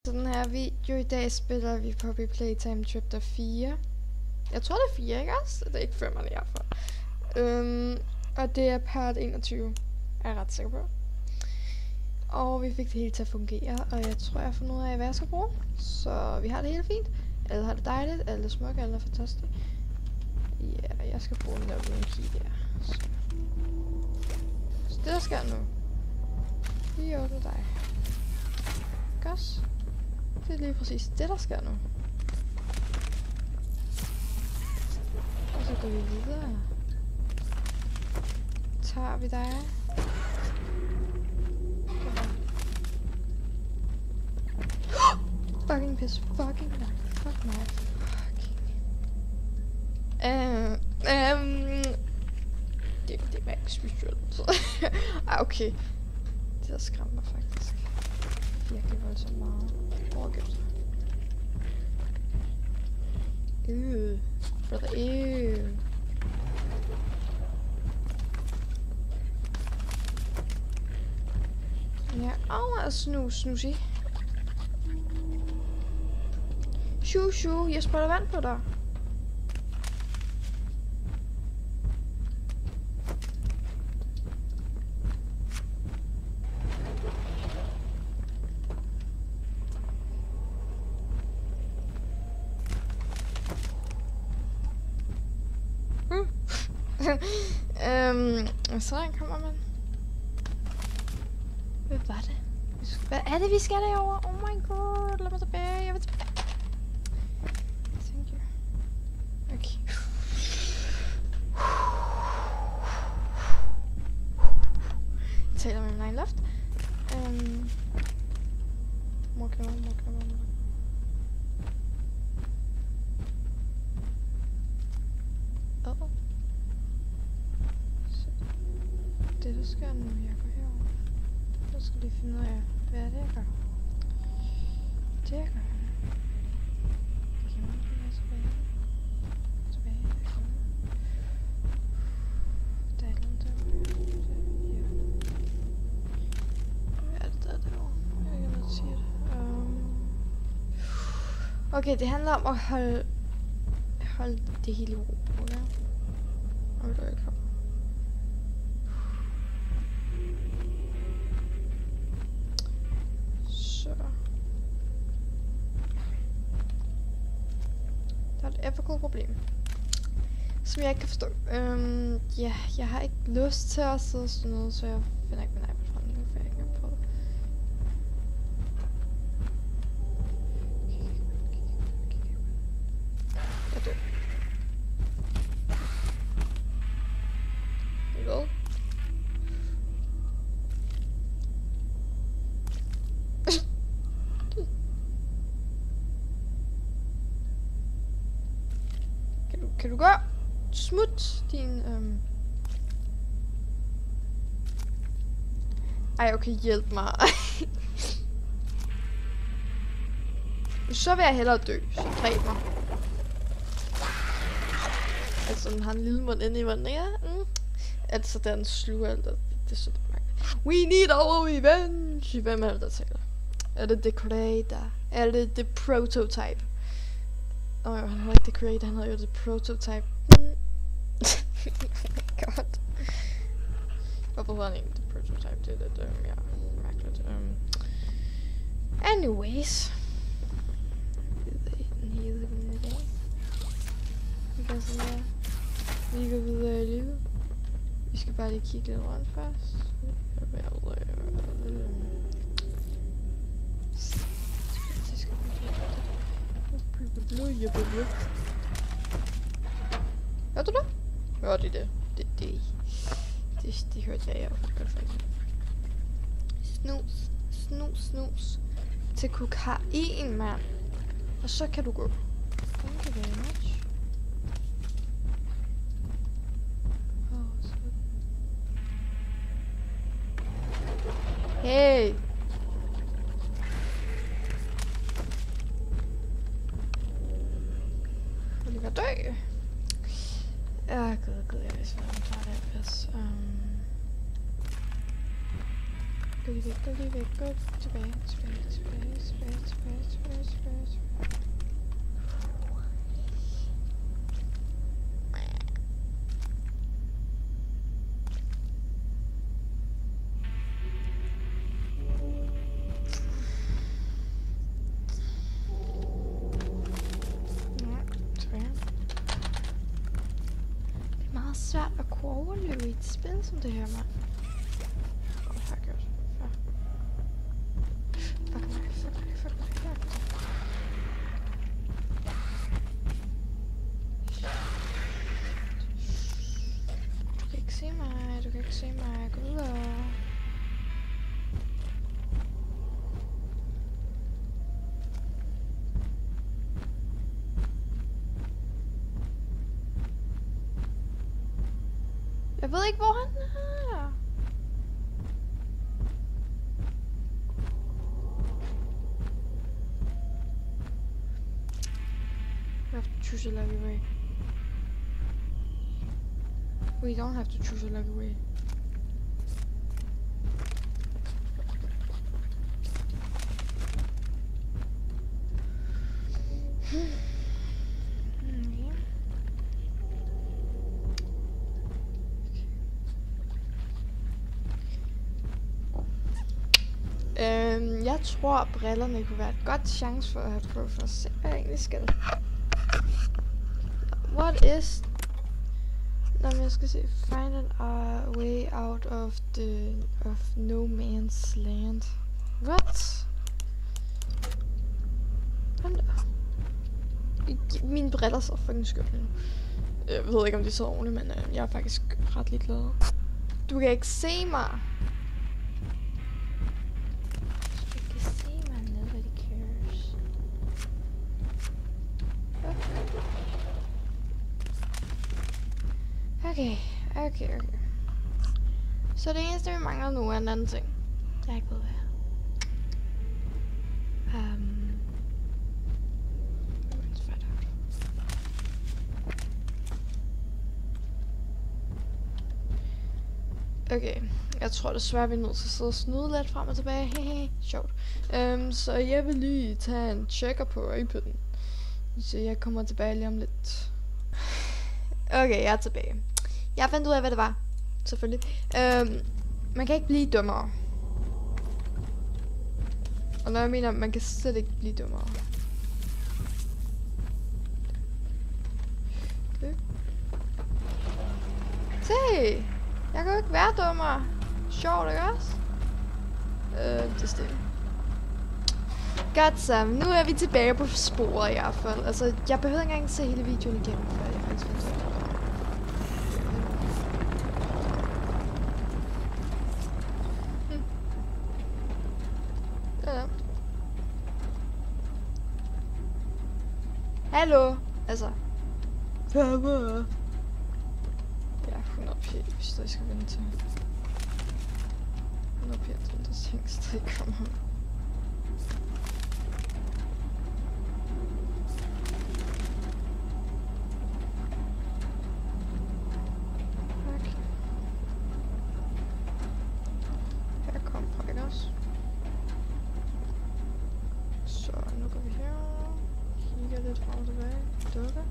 Den her video i dag spiller vi Poppy Playtime Chapter 4. Jeg tror det er 4, ikke også? Det er ikke 5 i hvert fald. Og det er part 21, er jeg ret sikker på. Og vi fik det hele til at fungere, og jeg tror jeg har fundet ud af, hvad jeg skal bruge. Så vi har det helt fint. Alle har det dejligt, alle er smukke, alle er fantastiske. Ja, jeg skal bruge den der blue key der. Så det der sker nu. Vi åbner dig. Godt. Det er lige præcis det der sker nu. Og så går vi videre. Tager vi dig. Fucking piss. Fucking nej. Fuck mig. Det var ikke specielt. Okay. Det der skræmmer mig faktisk. Virkelig voldsomt meget. Overgivet. Brother, ja, snusy. Shoo, jeg sprøjter vand på dig. Sådan kommer man. Hvad var det? Hvad er det, vi skal derovre? Oh my god, lad mig tilbage. Jeg vil tilbage. Thank you. Okay. Jeg taler med min egen luft. Morknummer. Det der sker nu, jeg går herover. Jeg skal lige finde ud af, hvad er det, jeg gør. Det jeg gør. Tilbage. Der er et eller andet derovre. Hvad er det der derovre? Jeg ved ikke, hvad jeg siger det. Okay, det handler om at holde det hele i ro. Okay? Og det er ikke. Der er et ethical problem, som jeg ikke kan forstå. Ja, jeg har ikke lyst til at sidde sådan noget, så jeg finder ikke min iPad frem nu, for jeg ikke engang prøvet. Jeg dør. Hvad? Kan du gå? Smut din Ej, okay, hjælp mig. Så vil jeg hellere dø, så dræb mig. Altså, den har en lille mund inde i munden, ja? Altså, den sluger alt, det er så mærkeligt. We need our revenge! Hvem er det, der taler? Er det The Creator? Er det The Prototype? Han havde ikke The Creator, han havde jo The Prototype. Oh my god. Hvorfor hedder han ikke The Prototype? Det er lidt, ja, mærkeligt. Anyways. Vi går videre i livet. Vi skal bare lige kigge lidt rundt først. Hørte du det? Hørte I det? Det hørte jeg i hvert fald. Snus. Til kokain, mand. Og så kan du gå. Thank you very much. Hey! Jeg vil dø. Gud, jeg vidste, hvordan man tager det her pis. Gå lige væk, gå tilbage. svært at kunne overleve i et spil som det her, mand. Fuck mig. Du kan ikke se mig, gå videre. Jeg ved ikke, hvor han er. We have to choose a lucky way. We don't have to choose a lucky way. Jeg tror, brillerne kunne være et godt chance for at prøve for at se, hvad jeg egentlig skal. What is... Nå, men jeg skal se. Find an way out of no man's land. What? Mine briller så fucking skørt nu. Jeg ved ikke, om de sidder ordentligt, men jeg er faktisk ret ligeglad. Du kan ikke se mig. Okay. Så det eneste, vi mangler nu, er en anden ting. Jeg ikke ved, hvad. Okay, jeg tror desværre, vi er nødt til at sidde og snyde lidt frem og tilbage. Hehe, sjovt. Så jeg vil lige tage en checker på iPad'en. Så jeg kommer tilbage lige om lidt. Okay, jeg er tilbage. Jeg fandt ud af, hvad det var. Selvfølgelig. Man kan ikke blive dummere. Og når jeg mener, man kan slet ikke blive dummere. Okay. Se! Jeg kan jo ikke være dummere. Sjovt, ikke også? Det er stille. Godt så. Nu er vi tilbage på sporet i hvert fald. Altså, jeg behøver ikke engang se hele videoen igennem, før jeg faktisk fandt ud af det. Hallo? Altså. Papa. Ja, 100 p, hvis jeg skal vente til. 100 p, der tænkst, det kommer. Okay. Her kommer Pokkers. Så nu går vi her. Kigger lidt frem og tilbage. Dukker.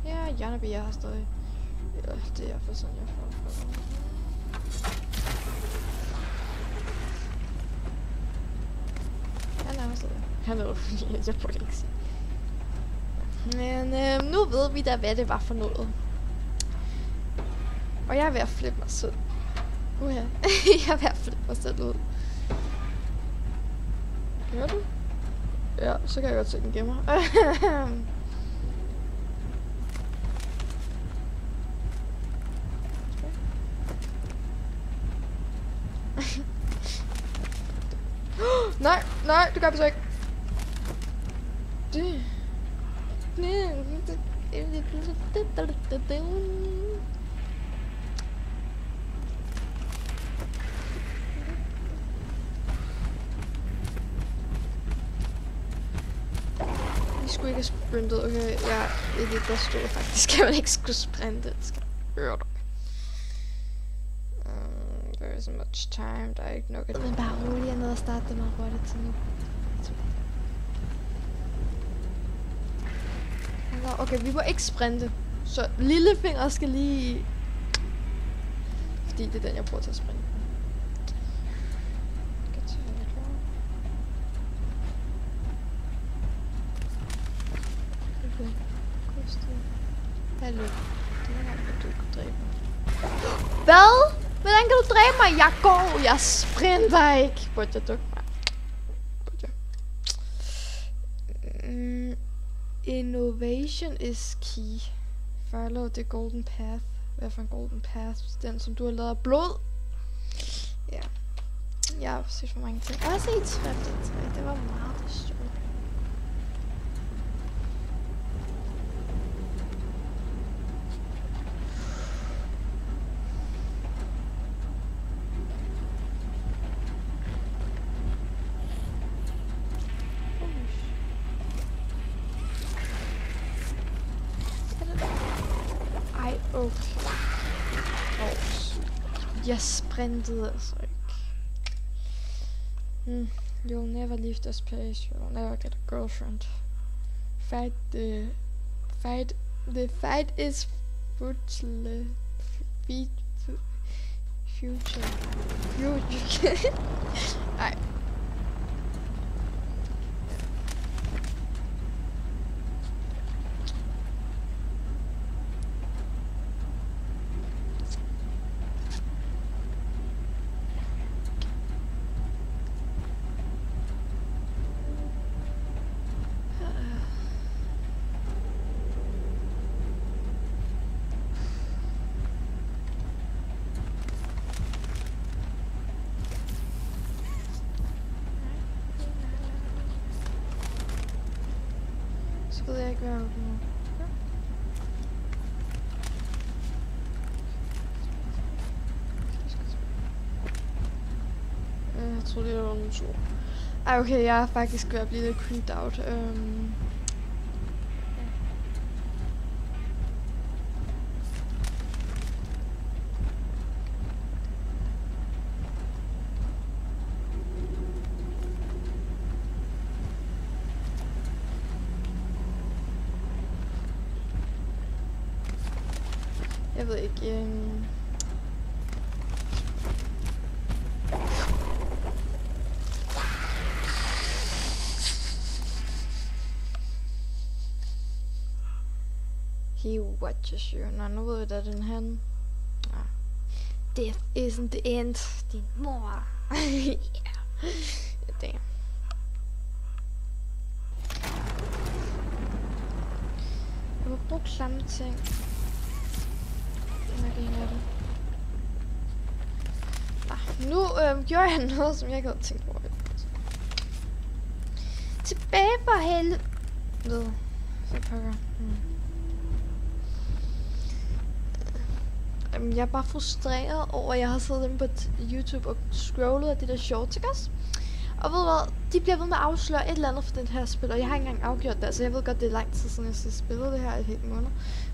Ja, Janeby er her stadig. Ja, det er for sådan, jeg får. Han er her stadig. Han er jo, jeg burde ikke sige. Men nu ved vi da, hvad det var for noget. Og jeg er ved at flippe mig selv. Jeg er ved at flippe mig selv ud. Hører du? Ja, så kan jeg godt se den gemmer. Nej, det gør vi så ikke. Vi skulle ikke have sprintet, okay? Ja, der stod faktisk, at man ikke skulle sprinte. Det skal høre dig. There isn't much time, der er ikke nok. Men bare rolig, jeg er nede og starte det meget hurtigt til nu. Okay, vi må ikke sprinte. Så lillefinger skal lige... Fordi det er den, jeg bruger til at sprinte. Okay. Hallo. Det er nok, du kan dræbe mig. Hvad? Hvordan kan du dræbe mig? Jeg går. Jeg sprinter ikke. Burde jeg dukke mig? Innovation is key. Follow the golden path. Hvad for en golden path? Den, som du har lavet af blod. Ja. Jeg har set for mange ting. Også i 3. Det var meget det store. Jeg sprintede altså ikke. You'll never leave this place. You'll never get a girlfriend. The fight is future. Nej. Så ved jeg ikke, hvad jeg åbner. Jeg tror, det var nogle to. Ej, okay, jeg er faktisk ved at blive lidt creeped out. Jeg ved ikke. He watches you. Nå, nu ved jeg, der er den han. Death isn't the end. Din mor. Yeah. Damn. Jeg må bruge samme ting. Nu gjorde jeg noget, som jeg ikke havde tænkt over. Tilbage for helvede. Så pokker. Jeg er bare frustreret over, at jeg har siddet inde på YouTube og scrollet af de der shorts, ikke også? Og ved du hvad? De bliver ved med at afsløre et eller andet for den her spil, og jeg har ikke engang afgjort det. Altså jeg ved godt, det er lang tid siden, jeg har spillet det her i et helt måned.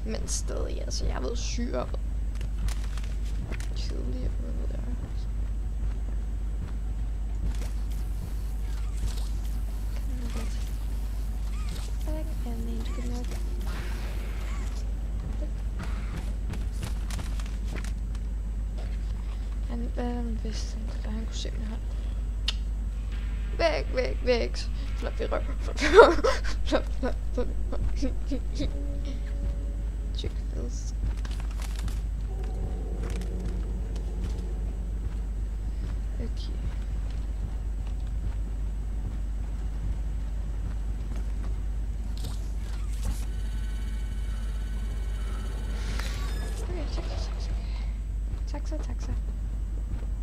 Men stadig, altså jeg har været syg og kedelig. Han vidste ikke, at han kunne se min hånd. Væk. Flop i røv. Flop. Chick feels. Okay.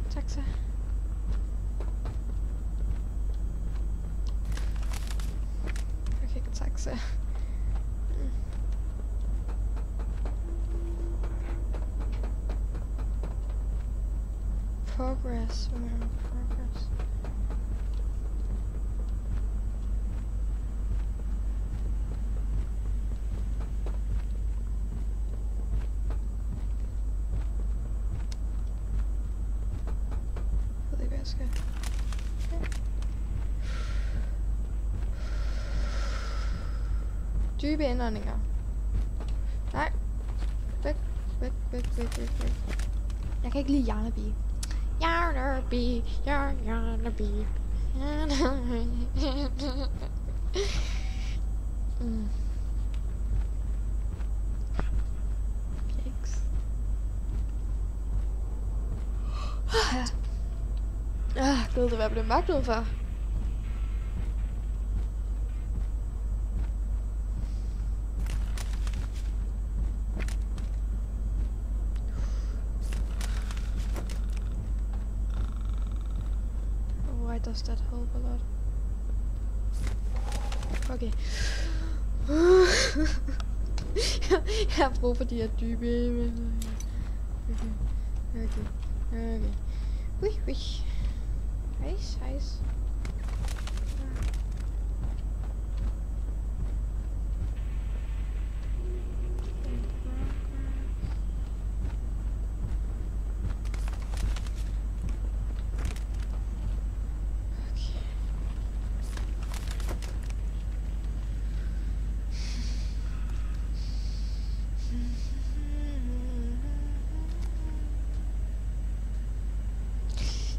Taxa. Okay, taxa. Progress. Progress. Skal. Dybe indåndinger. Nej. Væk. Jeg kan ikke lide Jarnaby. Jarnaby. helvede, det var blevet mørkt udenfor. Why does that help a lot? Okay. Jeg har brug for de her dybe. Okay. Ui. Nice.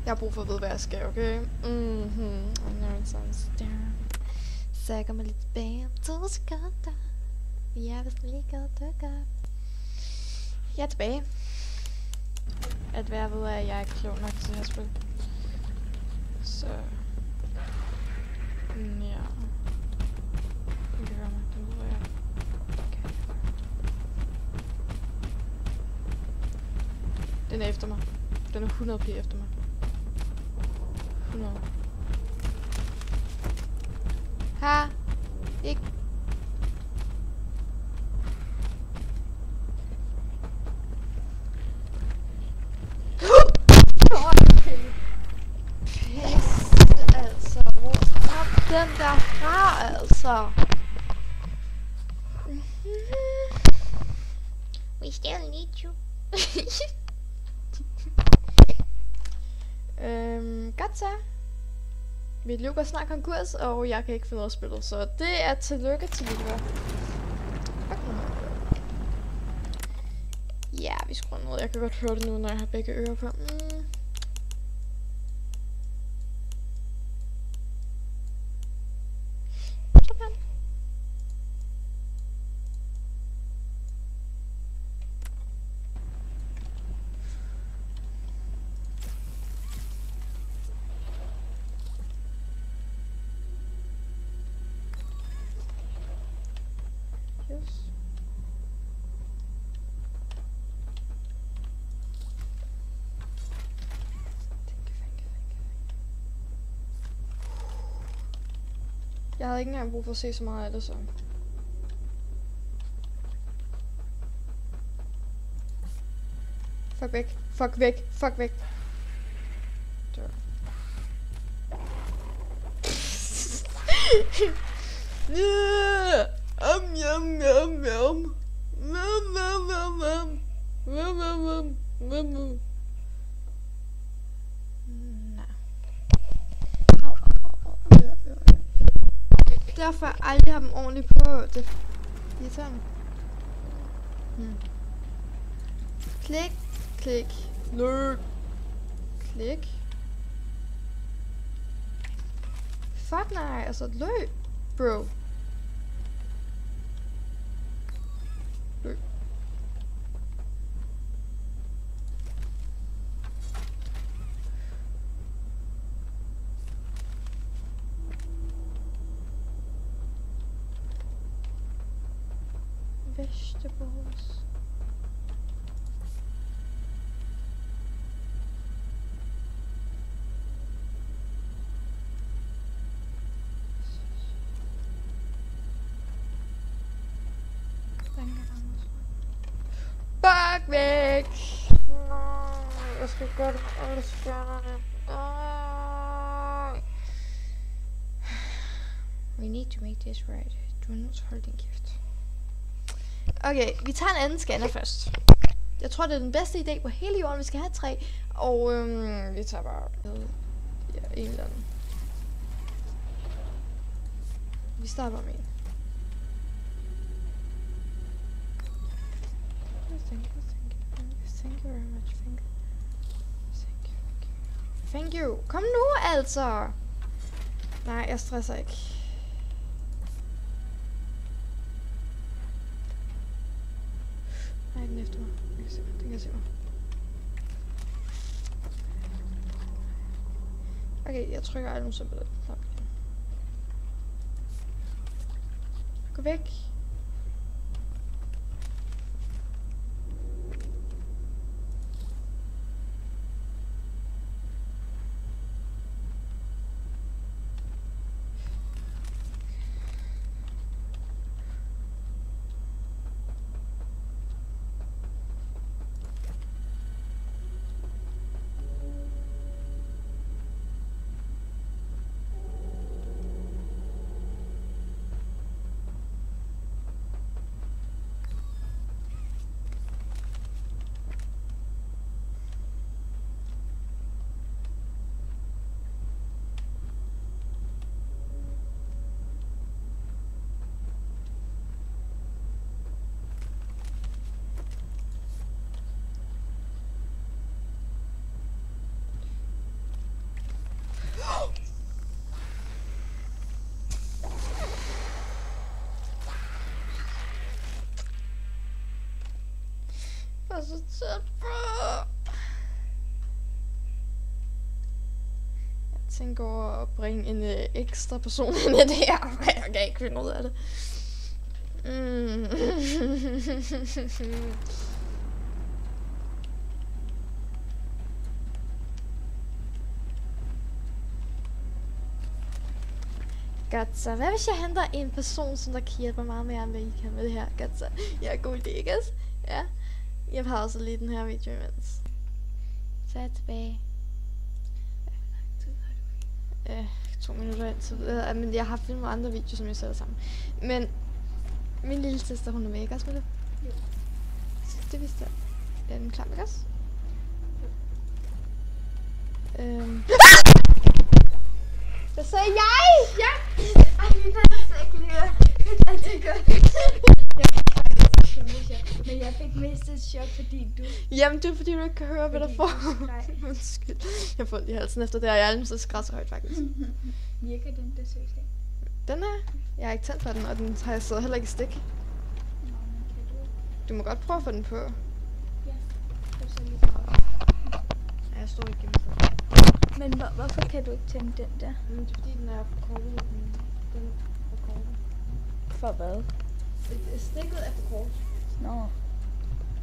Jeg har brug for at vide, hvad jeg skal, okay? Så jeg kommer lidt tilbage om 2 sekunder. Ja, hvis den lige går dukker. Jeg er tilbage. At være ved, at jeg er klog nok til at spille. Så... ja. Det gør mig, det ved jeg. Okay. Den er efter mig. Den er 100p efter mig. 100. Ha! Ikke. Pisse, altså. Hvor kom den der fra, altså? We still need you. Godt så. Mit liv går snart konkurs, og jeg kan ikke finde ud af spillet, så det er tillykke til mit liv. Ja, vi skruer ned. Jeg kan godt høre det nu, når jeg har begge ører på. Sådan. Yes. Jeg havde ikke engang brug for at se så meget af det, så... Fuck væk. Fuck væk. Fuck væk. Dør. Derfor jeg aldrig har dem ordentligt på. Det er irriterende. Klik. Klik. Løb. Klik. Fuck nej, altså løb, bro. Løb. Vegetables. Fuck væk! Nej, jeg skal gøre det med alle stjernerne. We need to make this right. Du er nødt til at holde din kæft. Okay, vi tager en anden scanner først. Jeg tror, det er den bedste idé på hele jorden. Vi skal have 3. Og vi tager bare en eller anden. Vi starter med en. Thank you very much. Thank you. Kom nu, altså. Nej, jeg stresser ikke. Nej, den er efter mig. Den kan se mig. Okay, jeg trykker aldrig så på det. Gå væk. Jeg er så tæt på. Jeg tænker over at bringe en ekstra person ind i det her. Jeg kan ikke finde ud af det. Godt så. Hvad hvis jeg henter en person, som der kan hjælpe mig meget mere, end hvad I kan med det her? Godt så. Ja, god idé, ikke? Ja. Jeg pauser lige den her video imens. Så er jeg tilbage. 2 minutter indtil videre. Men jeg har filmet andre videoer, som jeg sætter sammen. Men min lille søster, hun er med, ikke også med det? Jo. Så det vidste jeg. Er den klar, ikke også? Hvad sagde jeg? Ja! Ej, min er så ikke lige. Ej, det er godt. Men jeg fik mest et chok, fordi du... Jamen, det er fordi, du ikke kan høre, hvad der får. Undskyld. Jeg får ondt i halsen efter det, og jeg er alligevel så skrædderhøjt, faktisk. Virker den der seriøst? Den her? Jeg har ikke tændt på den, og den har jeg så heller ikke i stik. Du må godt prøve at få den på. Ja, det så lige prøve. Ja, jeg står ikke Men hvorfor kan du ikke tænde den der? Men det er fordi, den er forkortet. Den er forkortet. For hvad? Stikket er forkortet. Nå.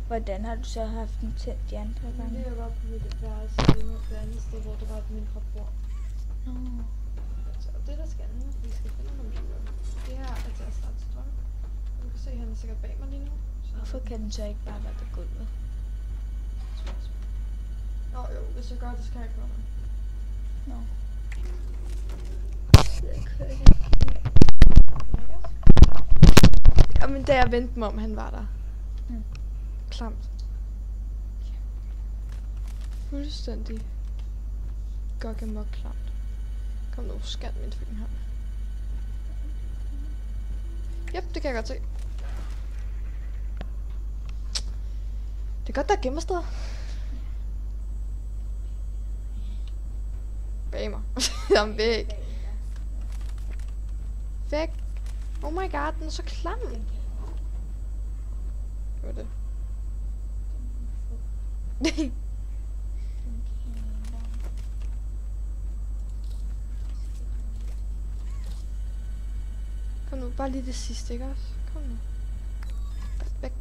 Hvordan har du så haft den tændt de andre gange? Det er jo bare på mit værelse, det andet sted, hvor der var et mindre bord. Nå. Så det der skal nu, vi skal finde computeren. Det her er til at starte strøm. Du kan se, at han er sikkert bag mig lige nu. Hvorfor kan den så ikke bare være på gulvet? Nå jo, hvis jeg gør det, skal jeg ikke gøre det. Nå. Ja, men da jeg vendte mig om, han var der. Klamt. Fuldstændig gokemok klamt. Kom nu, scan min film her. Yep, det kan jeg godt se. Det er godt, der er gemmersteder. Bag mig. Jeg er væk. Væk. Oh my god, den er så klam. Hvad er det? Kom nu, bare lige det sidste, ikke også? Kom nu. Væk.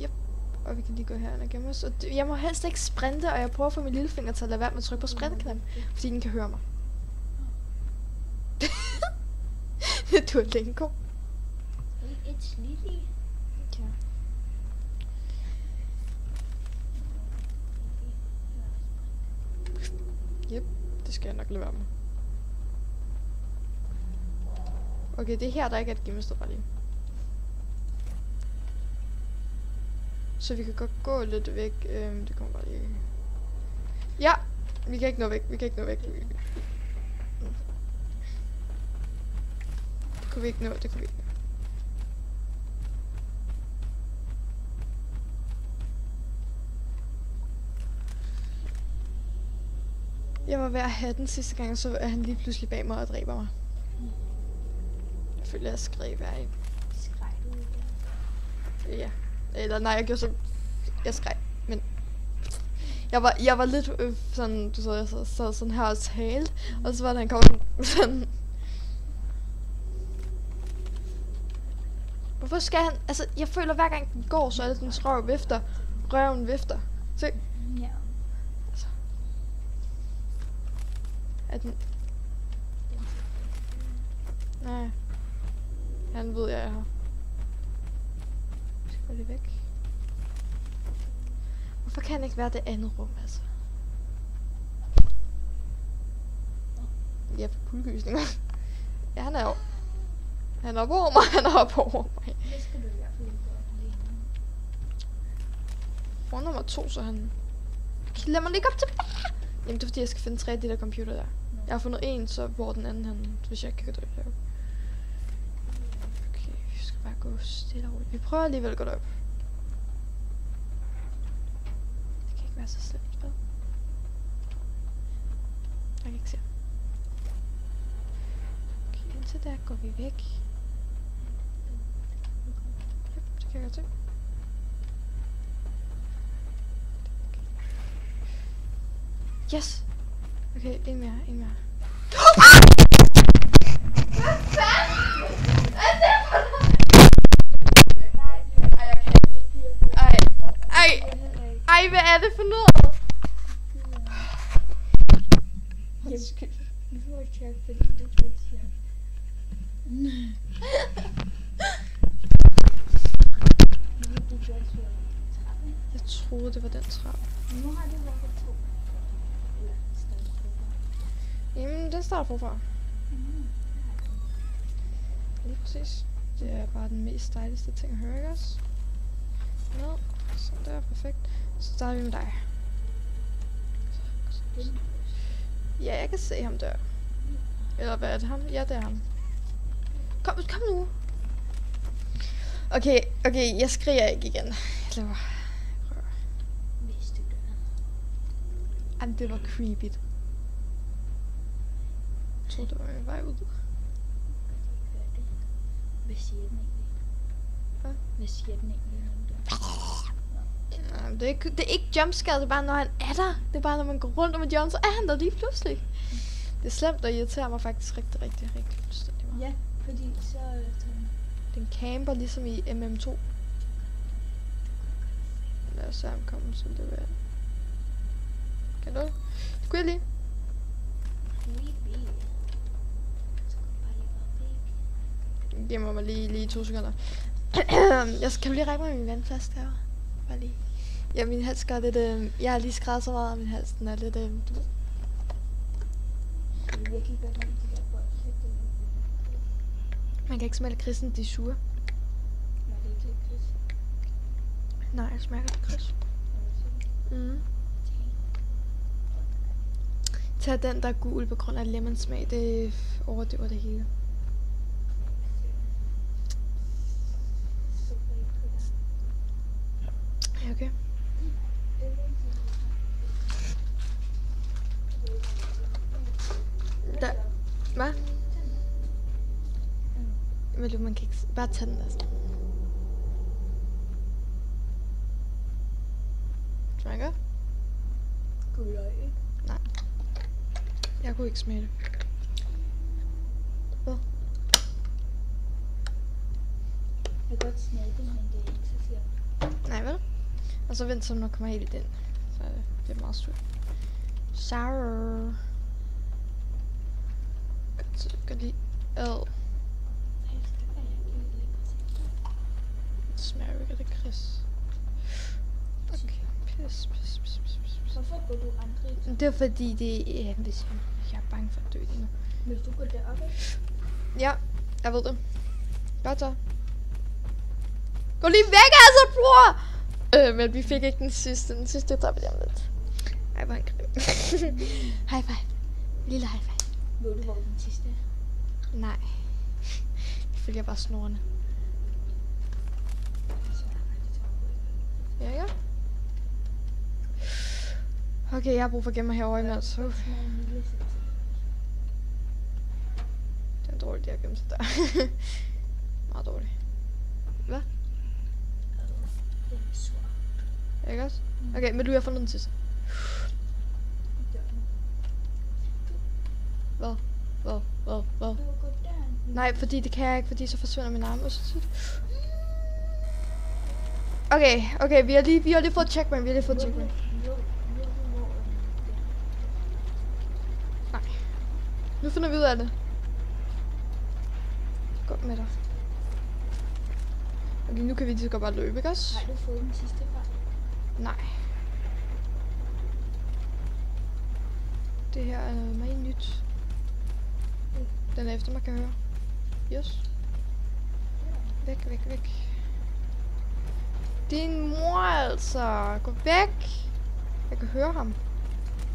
Yep. Og vi kan lige gå herhen og gemme os. Og jeg må helst ikke sprinte, og jeg prøver at få min lillefinger til at lade være med at trykke på sprintknappen, fordi den kan høre mig. Du er Duolingo. It's Lily. Ja. Yep, det skal jeg nok lade være med. Okay, det er her, der ikke er et gemmested bare lige. Så vi kan godt gå lidt væk. Det kommer bare lige. Ja, vi kan ikke nå væk. Vi kan ikke nå væk. Det kunne vi ikke nå. Det kunne vi ikke nå. Jeg var ved at have den sidste gang, så er han lige pludselig bag mig og dræber mig. Jeg føler, jeg skreg hver en. Skreg du ikke? Ja. Eller nej, jeg gjorde så... Jeg skreg, men... Jeg var lidt sådan, du ved, jeg sad sådan her og talte, og så var der han kom sådan. Hvorfor skal han, altså jeg føler hver gang den går, så er det den røven vifter. Se. Ja. Altså. Er den... Nej. Han ved, jeg er her. Jeg skal gå lige væk. Hvorfor kan han ikke være det andet rum, altså? Ja, for kuldegysninger. Ja, han er jo... Han er oppe over mig, han er oppe over mig. Det skal du i hvert fald ikke gøre alene. For nummer 2, så han... Okay, lad mig ligge op til... Jamen, det er fordi, jeg skal finde 3 af de der computer der. Jeg har fundet en, så hvor den anden, han... Hvis jeg kan gå derop. Okay, vi skal bare gå stille og roligt. Vi prøver alligevel at gå derop. Det kan ikke være så slemt, vel? Jeg kan ikke se. Okay, indtil der går vi væk. Yep, det kan jeg godt se. Yes! Okay, en mere. Hvad fanden? Hvad er det for noget? Ej, hvad er det for noget? Nu får jeg tjekke, fordi du får tjekke. Jeg troede, det var den trappe. Nu har det været 2. Jamen, den starter forfra. Lige præcis. Det er bare den mest dejligste ting at høre, ikke også? Ned. Sådan der, perfekt. Så starter vi med dig. Ja, jeg kan se ham der. Eller hvad er det ham? Ja, det er ham. Kom nu. Okay, jeg skriger ikke igen. Jeg laver... Hvis du gør. Jamen, det var creepy. Jeg troede, det var min vej ud. Hvad siger den egentlig? Hvad? Hvad siger den egentlig? Det er ikke jumpscare, det er bare når han er der. Det er bare når man går rundt om et hjørne, så er han der lige pludselig. Det er slemt og irriterer mig faktisk rigtig fuldstændig meget. Ja, fordi så... Den camper ligesom i MM2. Lad os se ham komme, så det vil... Kan du? Det kunne jeg lige. Giv mig lige 2 sekunder. Kan du lige række mig min vandflaske herovre? Bare lige. Ja, min hals gør lidt... jeg har lige skrevet så meget, og min hals den er lidt... du ved. Jeg vil virkelig godt lide de der bold. Man kan ikke smage lakridsen, de er sure. Var det ikke lakrids? Nej, jeg smager lakrids. Tag den, der er gul på grund af lemon smag. Det overdøver det hele. Ja, okay. Der. Hvad? Men man kan ikke... Bare tage den der. Smager godt? Guløg, ikke? Nej. Jeg kunne ikke smage det. Hvad? Jeg kan godt smage det, men det er ikke så slemt. Nej, vel? Og så vent, så når kommer helt i den. Så er det meget surt. Sour. Godt lige... Det smager jo ikke af det kris. Okay, pis. Hvorfor går du aldrig? Det er fordi, det er... Hvis jeg er bange for at dø lige nu. Vil du gå derop? Ja, jeg ved det. Godt så. Gå lige væk, altså, bror! Men vi fik ikke den sidste. Den sidste tager vi lige om lidt. Ej, hvor en grim. High five. Lille high five. Ved du, hvor den sidste er? Nej. Jeg følger bare snorene. Ja, ja. Okay, jeg har brug for at gemme mig herovre imens. Det er dårligt, jeg har gemt sig der. Meget dårligt. Hvad? Ikke også? Okay, men du har fundet den sidste. Hvad? Nej, fordi det kan jeg ikke, fordi så forsvinder min arm så tit. Okay, vi har lige fået checkpoint, Nej. Nu finder vi ud af det. Godt med dig. Okay, nu kan vi lige så godt bare løbe, ikke også? Har du fået den sidste vej? Nej. Det her er noget meget nyt. Den er efter mig, kan jeg høre. Yes. Væk. Din mor altså. Gå væk. Jeg kan høre ham.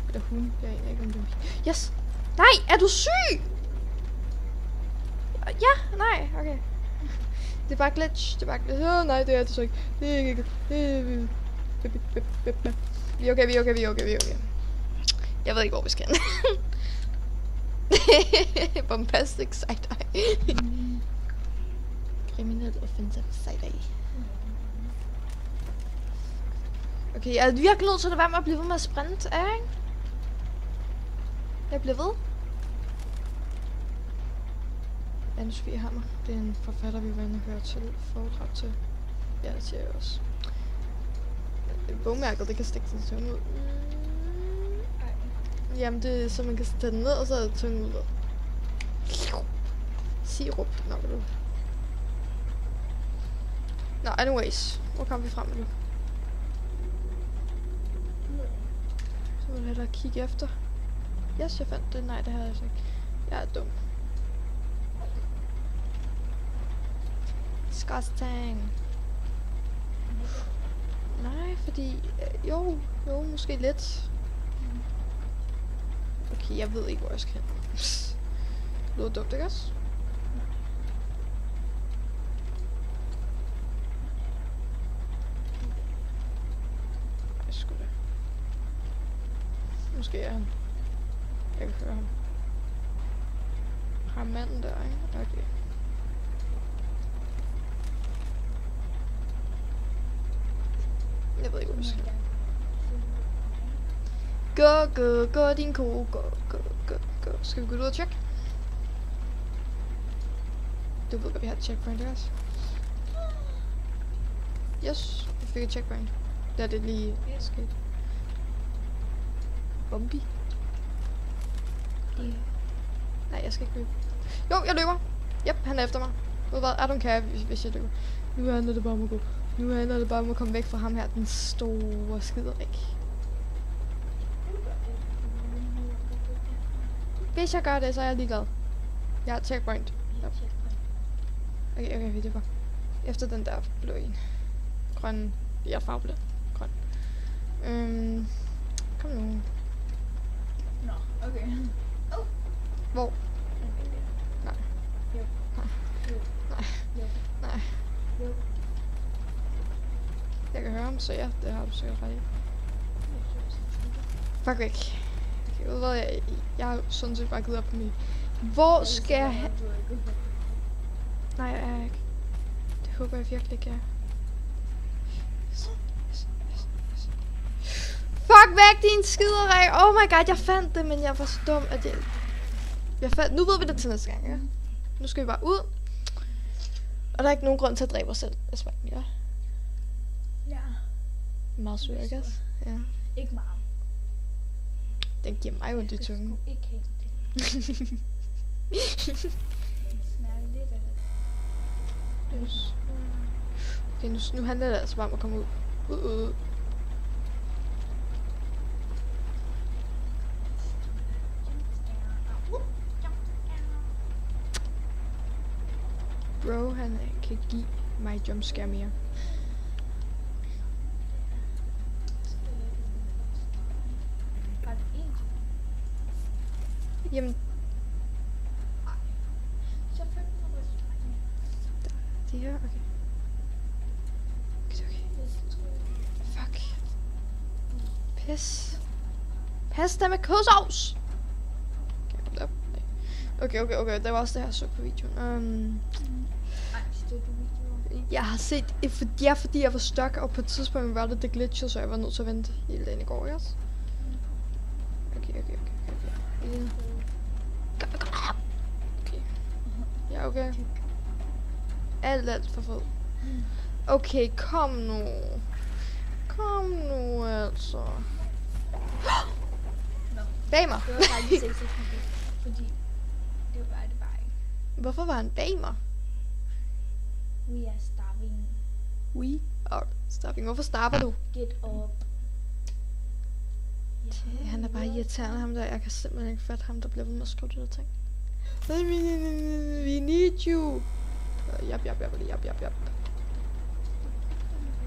Eller hun. Jeg aner ikke, om det er. Yes. Nej, er du syg? Ja, nej, okay. Det er bare glitch. Nej, det er det så ikke. Det er ikke. Vi er okay. Jeg ved ikke, hvor vi skal. Bombastic side-eye. Kriminel offensive side-eye. Okay, jeg er virkelig nødt til at lade være med at blive ved med at sprinte, ikke? Jeg bliver ved. Anne-Sophie Hammer. Det er en forfatter, vi var inde og høre til foredrag til. Ja, det siger jeg også. Bogmærket, det kan stikke sin tunge ud. Jamen, det er så man kan sætte den ned, og så er det tunge ud. Sirup. Nå, hvad du. Nå, anyways. Hvor kom vi frem nu? Så må du hellere kigge efter. Yes, jeg fandt det. Nej, det havde jeg ikke. Jeg er dum. Disgusting. Nej, fordi... Jo, måske lidt. Okay, jeg ved ikke, hvor jeg skal hen. Det lyder dumt, ikke også? Jeg skulle da. Måske er han. Jeg kan høre ham. Har manden der, ikke? Okay. Jeg ved ikke, hvor jeg skal. Gå, din ko. Gå. Skal vi gå ud og tjekke? Du ved godt, vi har et checkpoint, ikke også? Yes, vi fik et checkpoint. Der er det lige sket. Bombi. Nej, jeg skal ikke løbe. Jo, jeg løber. Yep, han er efter mig. Ved hvad? I don't care, hvis jeg løber. Nu handler det bare om at gå. Nu handler det bare om at komme væk fra ham her, den store skiderik. Hvis jeg gør det, så er jeg ligeglad. Jeg har et checkpoint. Yep. Okay, det var efter den der blå en. Grøn. Jeg er farveblind. Grøn. Kom nu. Nå, okay. Hvor? Nej. Jo. Nej. Jeg kan høre ham, så ja, det har du sikkert ret i. Fuck væk. Okay, ved hvad, jeg har sådan set bare givet op på mig. Hvor skal jeg hen? Nej, jeg er ikke. Det håber jeg virkelig ikke, jeg er. Fuck væk, din skiderik! Oh my god, jeg fandt det, men jeg var så dum, at jeg fandt... Nu ved vi det til næste gang, ja? Nu skal vi bare ud. Og der er ikke nogen grund til at dræbe os selv. Ja. Ja. Meget sur, ikke også? Ja. Ikke meget. Den giver mig ondt i tungen. Ikke helt det. Smager lidt af det. Okay, nu handler det altså bare om at komme ud. Ud. Bro, han kan give mig jumpscare mere. Jamen. Det her, okay. Fuck. Pis. Pasta med kødsovs. Okay. Det var også det, jeg så på videoen. Jeg har set, fordi jeg var stuck, og på et tidspunkt var det glitchet, så jeg var nødt til at vente hele dagen i går, yes? lige. Okay. Ja, okay. Alt for fed. Okay, kom nu. Kom nu, altså. Bag mig. Det var faktisk ikke så smukt, fordi det var det bare ikke. Hvorfor var han bag mig? We are starving. We are starving. Hvorfor starter du? Get up. Han er bare irriterende, ham der. Jeg kan simpelthen ikke fatte ham, der bliver ved med at skrive det der ting. We need you. Jap.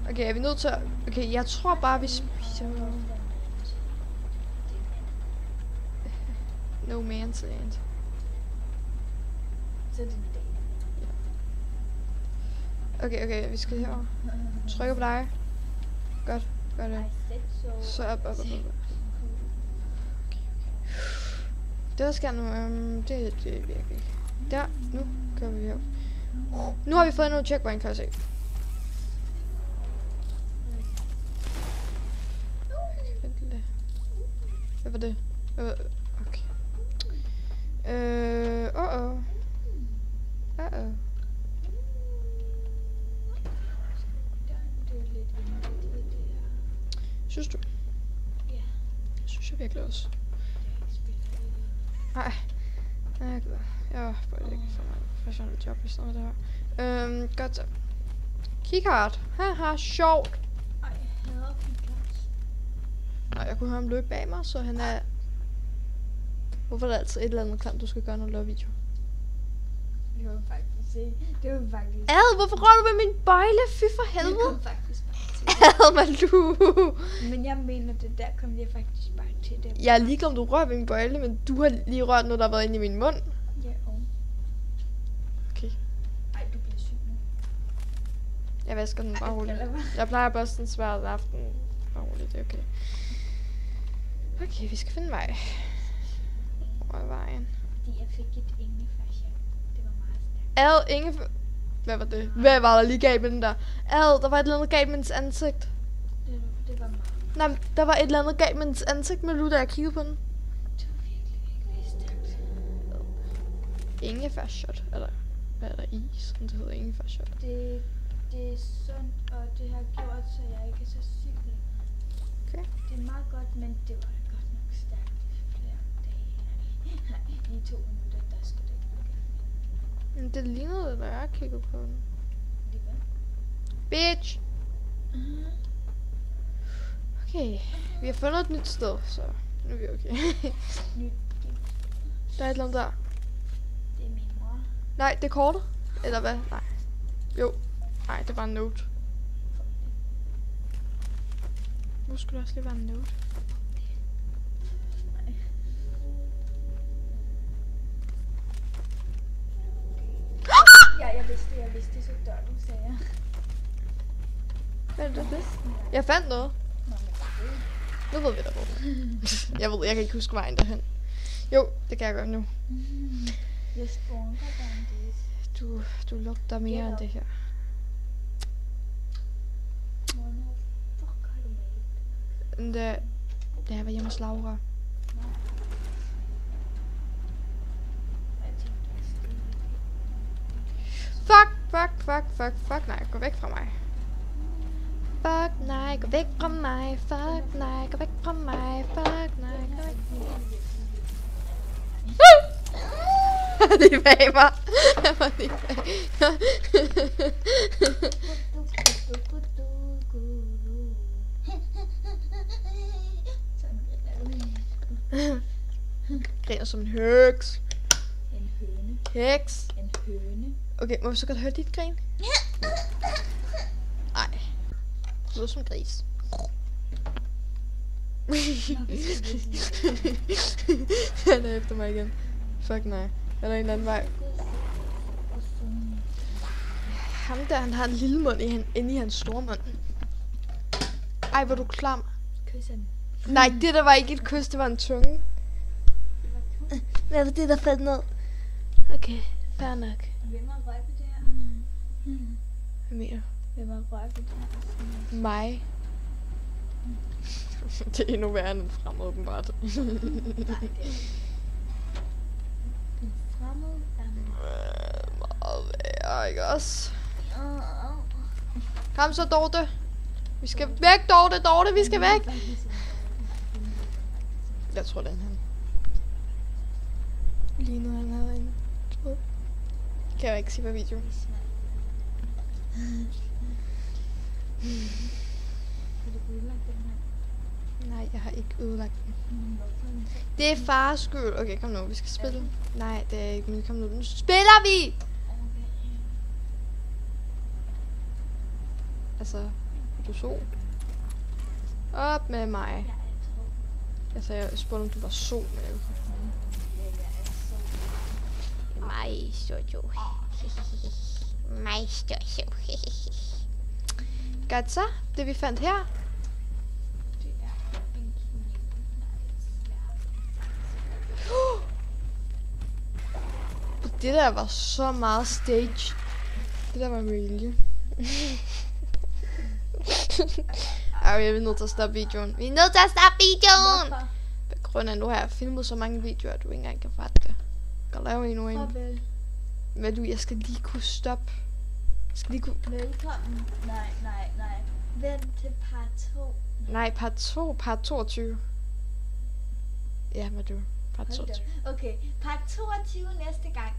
Okay, er vi nødt til at... Okay, jeg tror bare, vi spiser... No man's land. Så det er det. Okay, vi skal herover. Trykker på dig. Godt, gør det. Så op. Okay. Det der sker nu, det er virkelig. Der, nu kører vi her. Nu har vi fået nogle checkpoint, kan jeg se. Hvad var det? Okay. Synes du? Ja. Synes jeg virkelig også. Nej. Jeg burde ikke få mig et professionelt job i stedet for det her. Godt så. Keycard. Haha, sjovt. Ej, jeg hader keycards. Nej, jeg kunne høre ham løbe bag mig, så han er... Hvorfor er der altid et eller andet klamt, du skal gøre, når du laver video? Det var faktisk ikke. Det var faktisk... Ad, hvorfor rører du med min bøjle? Fy for Det helvede. kom faktisk bare til. Ad, Malou. Men jeg mener, det der kom det faktisk bare til. Det Jeg er ligeglad, om du rører ved min bøjle, men du har lige rørt noget, der har været inde i min mund. Ja, og... Okay. Ej, du bliver syg nu. Jeg vasker den bare roligt. Jeg plejer at børste den hver aften. Bare roligt, det er okay. Okay, vi skal finde vej. Hvor er vejen? Fordi jeg fik et ingefærshot. Det var meget stærkt. Ad, Hvad var det? Hvad var der lige galt med den der? Ad, der var et eller andet galt med dens ansigt. Det var meget. Nej, der var et eller andet galt med dens ansigt, med da jeg kiggede på den. Det var virkelig stærkt. Ingefærshot, eller hvad er der is, som det hedder ingefærshot? Det er sundt, og det har gjort, så jeg ikke er så syg. Okay. Det er meget godt, men det var godt nok stærkt i flere dage. Nej, i 2 minutter, der skal det ikke nok. Men det lignede det, da jeg kiggede på den. Det var. Bitch! Okay, vi har fundet et nyt sted, så nu er vi okay. Nyt. Der er et eller andet der. Det er min mor. Nej, det er kortet. Eller hvad? Nej. Jo. Nej, det var en note. Nu skulle der også lige være en note. Nej. Ja, jeg vidste det, så dør du, sagde jeg. Hvad er det? Jeg fandt noget. Nå, men det Nu ved vi da hvor. Jeg kan ikke huske vejen derhen. Jo, det kan jeg gøre nu. jeg spurgte dig om det. Du lugter mere end det her. Hvornår fuck har du med? Da jeg var hjemme hos Laura. Fuck, nej, gå væk fra mig. Fuck, nej, gå væk fra mig. Fuck, nej, gå væk fra mig. Fuck, nej, gå væk fra mig. Det er bag mig. Jeg var lige bag. Griner som en heks. En høne. Heks. En høne. Okay, må vi så godt høre dit grin? Nej. Det lyder som en gris. Han er efter mig igen. Fuck nej. Er der en anden vej? Ham der, han har en lille mund inde i hans store mund. Ej, hvor du klam. Kys den. Nej, det der var ikke et kys, det var en tunge. Hvad var det, der faldt ned? Okay, fair nok. Hvem har røg på det her? Hvad mener du? Hvem har røg på det her? Mig. Det er endnu værre end en fremmed, åbenbart. her, ikke også? Kom så, Dorte. Vi skal væk, Dorte. Dorte, vi skal væk. Jeg tror, den han lignede, han havde en tråd. Kan jeg ikke se på videoen. Nej, jeg har ikke ødelagt den. Det er fars skyld. Okay, kom nu, vi skal spille. Nej, det er ikke, men kom nu. Nu spiller vi! Altså, du så. Op med mig. Altså, jeg spurgte, om du var så med. Mig så jo. Mig så jo. Godt så, det vi fandt her. Det der var så meget stage. Det der var vilje. Ej, jeg er nødt til at stoppe videoen. Vi er nødt til at stoppe videoen! Hvorfor? På grund af, nu har jeg filmet så mange videoer, at du ikke engang kan fatte det. Jeg kan lave endnu en. Farvel. Men du, jeg skal lige kunne stoppe. Jeg skal lige kunne... Velkommen. Nej. Vent til part 2. Nej, part 22. Ja, men du. Part Hold 22. da. Okay, part 22 næste gang.